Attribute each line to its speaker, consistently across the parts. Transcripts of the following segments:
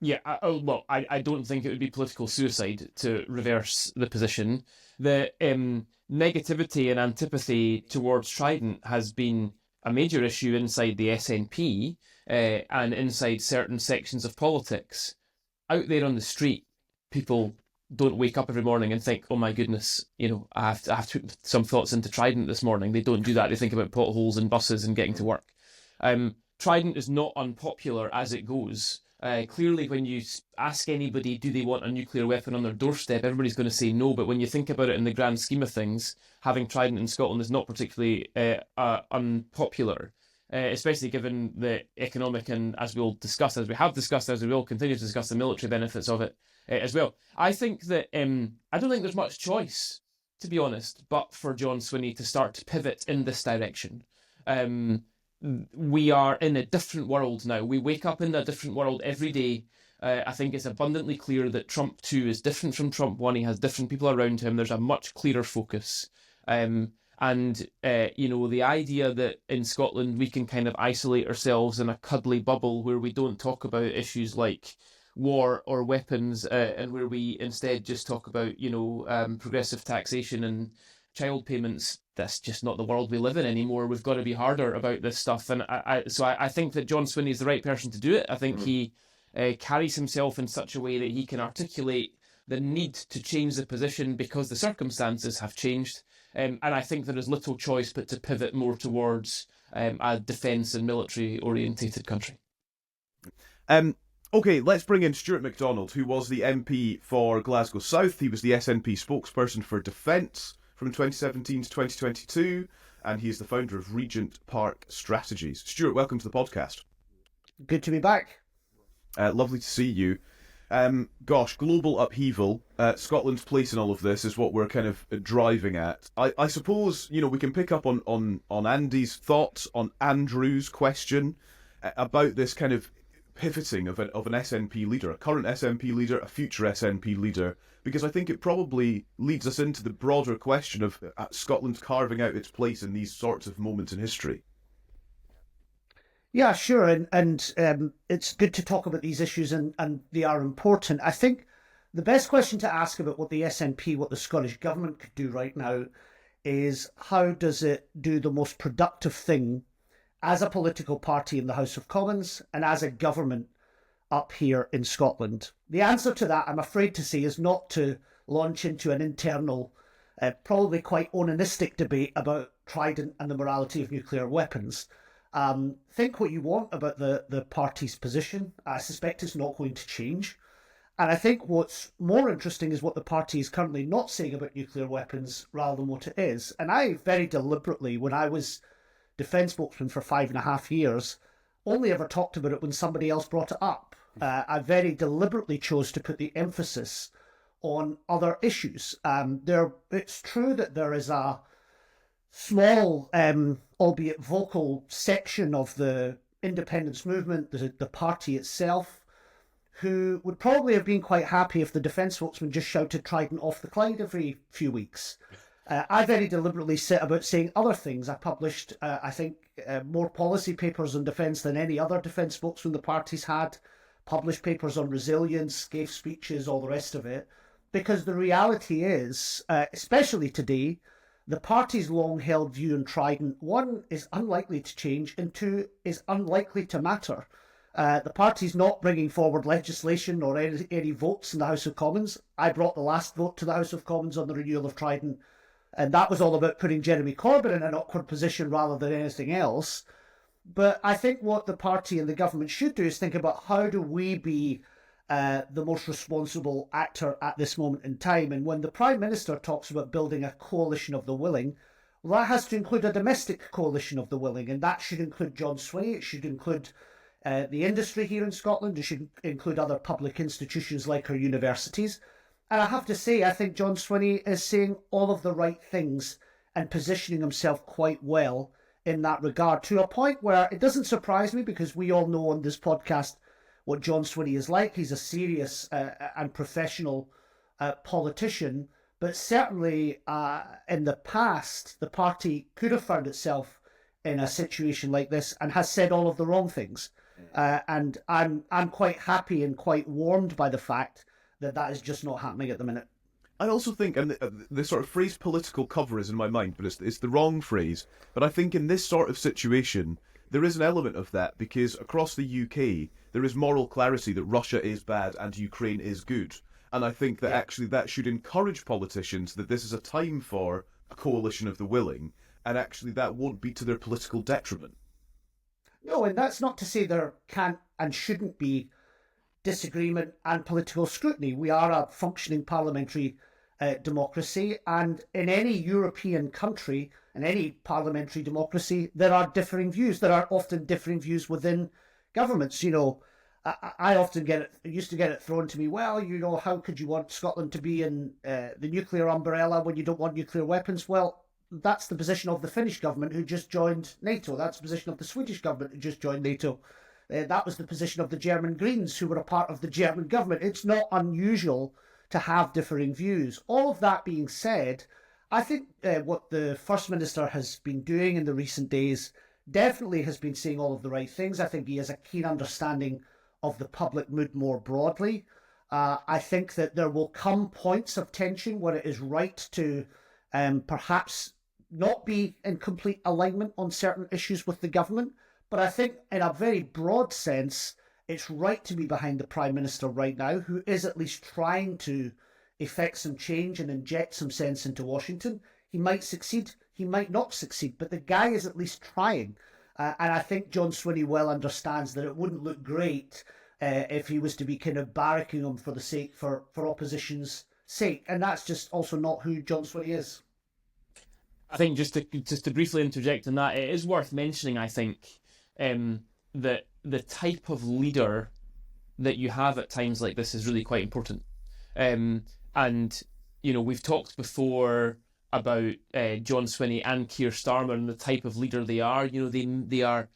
Speaker 1: Yeah, I don't think it would be political suicide to reverse the position. The negativity and antipathy towards Trident has been a major issue inside the SNP and inside certain sections of politics. Out there on the street, people don't wake up every morning and think, "Oh my goodness, I have to put some thoughts into Trident this morning." They don't do that. They think about potholes and buses and getting to work. Trident is not unpopular as it goes. Clearly, when you ask anybody, do they want a nuclear weapon on their doorstep, everybody's going to say no. But when you think about it in the grand scheme of things, having Trident in Scotland is not particularly unpopular, especially given the economic and, as we will continue to discuss, the military benefits of it as well. I think that I don't think there's much choice, to be honest, but for John Swinney to start to pivot in this direction. We are in a different world now. We wake up in a different world every day. I think it's abundantly clear that Trump 2 is different from Trump 1. He has different people around him. There's a much clearer focus. The idea that in Scotland we can kind of isolate ourselves in a cuddly bubble where we don't talk about issues like war or weapons, and where we instead just talk about, progressive taxation and child payments, that's just not the world we live in anymore. We've got to be harder about this stuff. And I think that John Swinney is the right person to do it. I think he carries himself in such a way that he can articulate the need to change the position because the circumstances have changed. And I think there is little choice but to pivot more towards a defence and military orientated country.
Speaker 2: Okay, let's bring in Stuart Macdonald, who was the MP for Glasgow South. He was the SNP spokesperson for Defence from 2017 to 2022, and he is the founder of Regent Park Strategies. Stuart, welcome to the podcast.
Speaker 3: Good to be back.
Speaker 2: Lovely to see you. Global upheaval. Scotland's place in all of this is what we're kind of driving at. I suppose, we can pick up on Andy's thoughts on Andrew's question about this kind of pivoting of an SNP leader, a current SNP leader, a future SNP leader, because I think it probably leads us into the broader question of Scotland carving out its place in these sorts of moments in history.
Speaker 3: Yeah, sure. And it's good to talk about these issues, and they are important. I think the best question to ask about what the SNP, what the Scottish Government could do right now is how does it do the most productive thing as a political party in the House of Commons and as a government up here in Scotland? The answer to that, I'm afraid to say, is not to launch into an internal, probably quite onanistic debate about Trident and the morality of nuclear weapons. Think what you want about the party's position. I suspect it's not going to change. And I think what's more interesting is what the party is currently not saying about nuclear weapons rather than what it is. And I very deliberately, when I was defence spokesman for 5.5 years, only ever talked about it when somebody else brought it up. I very deliberately chose to put the emphasis on other issues. It's true that there is a small, albeit vocal, section of the independence movement, the party itself, who would probably have been quite happy if the defence spokesman just shouted Trident off the Clyde every few weeks. I very deliberately set about saying other things. I published, I think, more policy papers on defence than any other defence spokesman the party's had, published papers on resilience, gave speeches, all the rest of it, because the reality is, especially today, the party's long-held view on Trident, one, is unlikely to change, and two, is unlikely to matter. The party's not bringing forward legislation or any votes in the House of Commons. I brought the last vote to the House of Commons on the renewal of Trident, and that was all about putting Jeremy Corbyn in an awkward position rather than anything else. But I think what the party and the government should do is think about how do we be the most responsible actor at this moment in time. And when the Prime Minister talks about building a coalition of the willing, well, that has to include a domestic coalition of the willing, and that should include John Swinney, it should include the industry here in Scotland, it should include other public institutions like our universities. And I have to say, I think John Swinney is saying all of the right things and positioning himself quite well in that regard, to a point where it doesn't surprise me, because we all know on this podcast what John Swinney is like. He's a serious and professional politician, but certainly in the past, the party could have found itself in a situation like this and has said all of the wrong things. And I'm quite happy and quite warmed by the fact that that is just not happening at the minute.
Speaker 2: I also think, and the sort of phrase political cover is in my mind, but it's the wrong phrase. But I think in this sort of situation, there is an element of that because across the UK, there is moral clarity that Russia is bad and Ukraine is good. And I think that actually that should encourage politicians that this is a time for a coalition of the willing, and actually that won't be to their political detriment.
Speaker 3: No, and that's not to say there can't and shouldn't be disagreement and political scrutiny. We are a functioning parliamentary democracy, and in any European country, in any parliamentary democracy, there are differing views. There are often differing views within governments. I often used to get it thrown to me, well, how could you want Scotland to be in the nuclear umbrella when you don't want nuclear weapons? Well, that's the position of the Finnish government who just joined NATO. That's the position of the Swedish government who just joined NATO. That was the position of the German Greens, who were a part of the German government. It's not unusual to have differing views. All of that being said, I think what the First Minister has been doing in the recent days definitely has been saying all of the right things. I think he has a keen understanding of the public mood more broadly. I think that there will come points of tension where it is right to perhaps not be in complete alignment on certain issues with the government. But I think in a very broad sense, it's right to be behind the Prime Minister right now, who is at least trying to effect some change and inject some sense into Washington. He might succeed, he might not succeed, but the guy is at least trying. And I think John Swinney well understands that it wouldn't look great if he was to be kind of barracking him for the sake for opposition's sake. And that's just also not who John Swinney is.
Speaker 1: I think just to briefly interject on that, it is worth mentioning, I think, that the type of leader that you have at times like this is really quite important. And, we've talked before about John Swinney and Keir Starmer and the type of leader they are. They are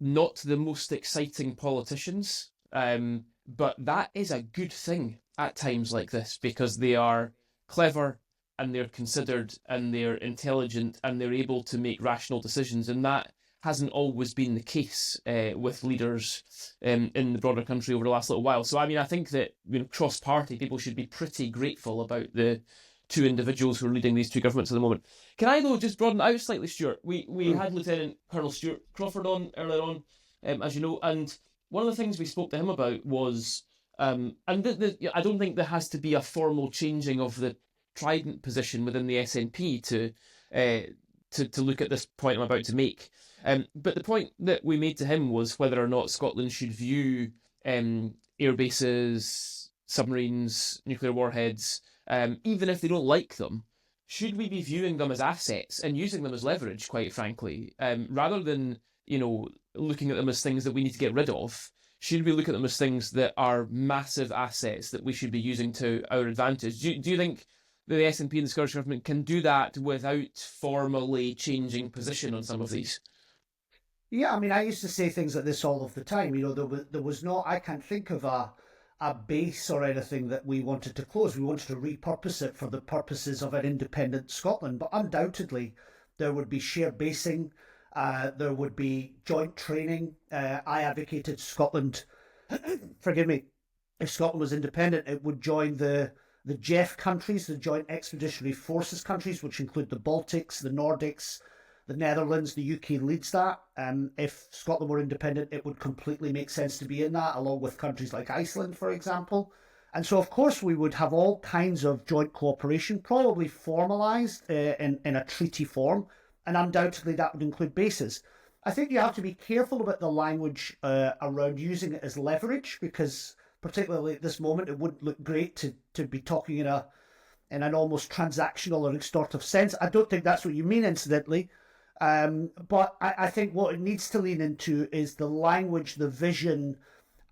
Speaker 1: not the most exciting politicians, but that is a good thing at times like this because they are clever and they're considered and they're intelligent and they're able to make rational decisions. And that hasn't always been the case with leaders in the broader country over the last little while. So, I think that cross-party people should be pretty grateful about the two individuals who are leading these two governments at the moment. Can I, though, just broaden it out slightly, Stuart? We had Lieutenant Colonel Stuart Crawford on earlier on, as you know, and one of the things we spoke to him about was, I don't think there has to be a formal changing of the Trident position within the SNP to look at this point I'm about to make. But the point that we made to him was whether or not Scotland should view air bases, submarines, nuclear warheads, even if they don't like them, should we be viewing them as assets and using them as leverage, quite frankly, rather than, looking at them as things that we need to get rid of? Should we look at them as things that are massive assets that we should be using to our advantage? Do you think the SNP and the Scottish Government can do that without formally changing position on some of these?
Speaker 3: Yeah, I used to say things like this all of the time. There was not, I can't think of a base or anything that we wanted to close. We wanted to repurpose it for the purposes of an independent Scotland. But undoubtedly, there would be shared basing, there would be joint training. I advocated Scotland, forgive me, if Scotland was independent, it would join the Geoff countries, the Joint Expeditionary Forces countries, which include the Baltics, the Nordics, the Netherlands. The UK leads that. If Scotland were independent, it would completely make sense to be in that, along with countries like Iceland, for example. And so, of course, we would have all kinds of joint cooperation, probably formalised in a treaty form, and undoubtedly that would include bases. I think you have to be careful about the language around using it as leverage, because particularly at this moment, it wouldn't look great to be talking in an almost transactional or extortive sense. I don't think that's what you mean, incidentally. But I think what it needs to lean into is the language, the vision,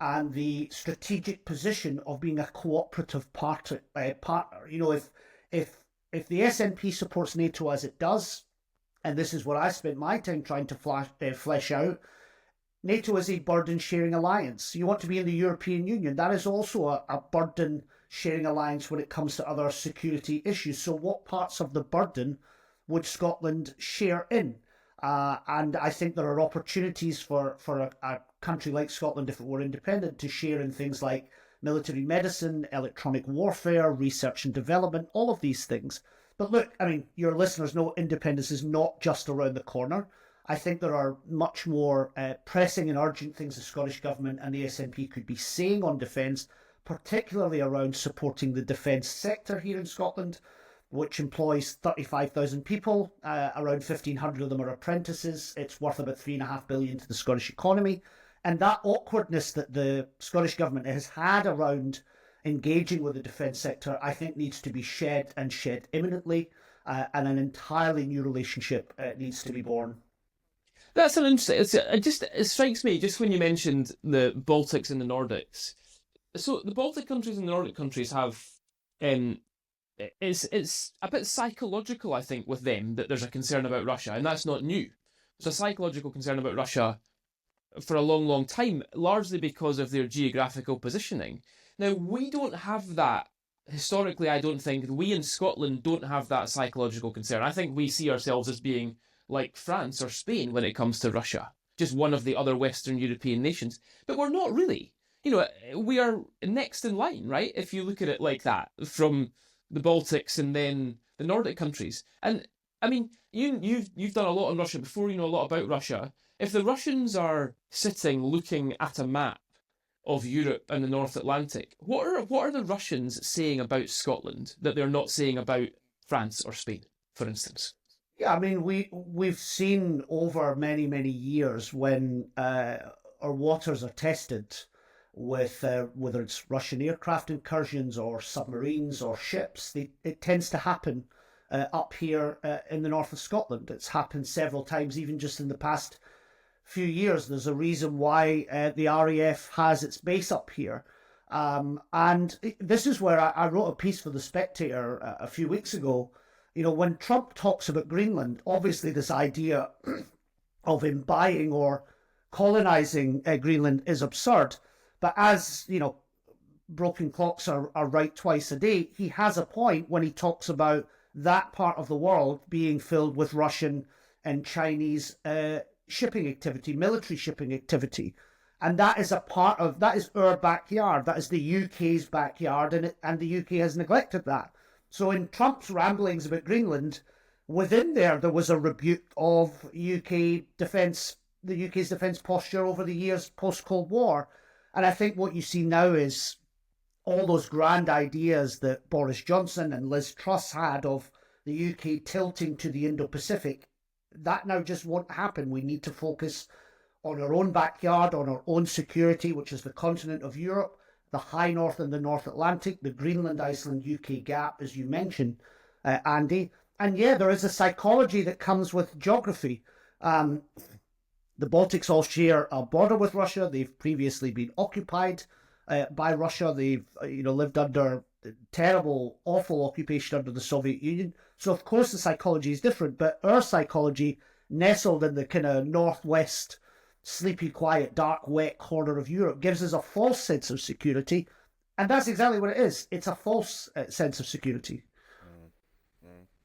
Speaker 3: and the strategic position of being a cooperative partner. If the SNP supports NATO as it does, and this is what I spent my time trying to flesh out, NATO is a burden-sharing alliance. You want to be in the European Union. That is also a burden-sharing alliance when it comes to other security issues. So what parts of the burden would Scotland share in? And I think there are opportunities for a country like Scotland, if it were independent, to share in things like military medicine, electronic warfare, research and development, all of these things. But look, I mean, your listeners know independence is not just around the corner. I think there are much more pressing and urgent things the Scottish Government and the SNP could be saying on defence, particularly around supporting the defence sector here in Scotland, which employs 35,000 people. Around 1,500 of them are apprentices. It's worth about $3.5 billion to the Scottish economy. And that awkwardness that the Scottish Government has had around engaging with the defence sector, I think needs to be shed and shed imminently, and an entirely new relationship needs to be born.
Speaker 1: That's an interesting. It strikes me just when you mentioned the Baltics and the Nordics. So the Baltic countries and the Nordic countries have, it's a bit psychological, I think, with them that there's a concern about Russia, and that's not new. There's a psychological concern about Russia for a long, long time, largely because of their geographical positioning. Now, we don't have that. Historically, I don't think we in Scotland don't have that psychological concern. I think we see ourselves as being like France or Spain when it comes to Russia, just one of the other Western European nations. But we're not really. You know, we are next in line, right? If you look at it like that, from the Baltics and then the Nordic countries. And I mean, you've done a lot on Russia before. You know a lot about Russia. If the Russians are sitting looking at a map of Europe and the North Atlantic, what are the Russians saying about Scotland that they're not saying about France or Spain, for instance?
Speaker 3: Yeah, I mean, we've seen over many, many years when our waters are tested with whether it's Russian aircraft incursions or submarines or ships, it tends to happen up here in the north of Scotland. It's happened several times, even just in the past few years. There's a reason why the RAF has its base up here. And this is where I wrote a piece for The Spectator a few weeks ago. You know, when Trump talks about Greenland, obviously this idea of him buying or colonising Greenland is absurd. But as, you know, broken clocks are right twice a day, he has a point when he talks about that part of the world being filled with Russian and Chinese shipping activity, military shipping activity. And that is that is our backyard. That is the UK's backyard, and the UK has neglected that. So in Trump's ramblings about Greenland, within there was a rebuke of the UK's defence posture over the years post-Cold War. And I think what you see now is all those grand ideas that Boris Johnson and Liz Truss had of the UK tilting to the Indo-Pacific. That now just won't happen. We need to focus on our own backyard, on our own security, which is the continent of Europe, the high north and the North Atlantic, the Greenland, Iceland, UK gap, as you mentioned, Andy. And yeah, there is a psychology that comes with geography. The Baltics all share a border with Russia. They've previously been occupied by Russia. They've lived under terrible, awful occupation under the Soviet Union. So of course the psychology is different, but our psychology, nestled in the kind of northwest, sleepy, quiet, dark, wet corner of Europe, gives us a false sense of security. And that's exactly what it is. It's a false sense of security.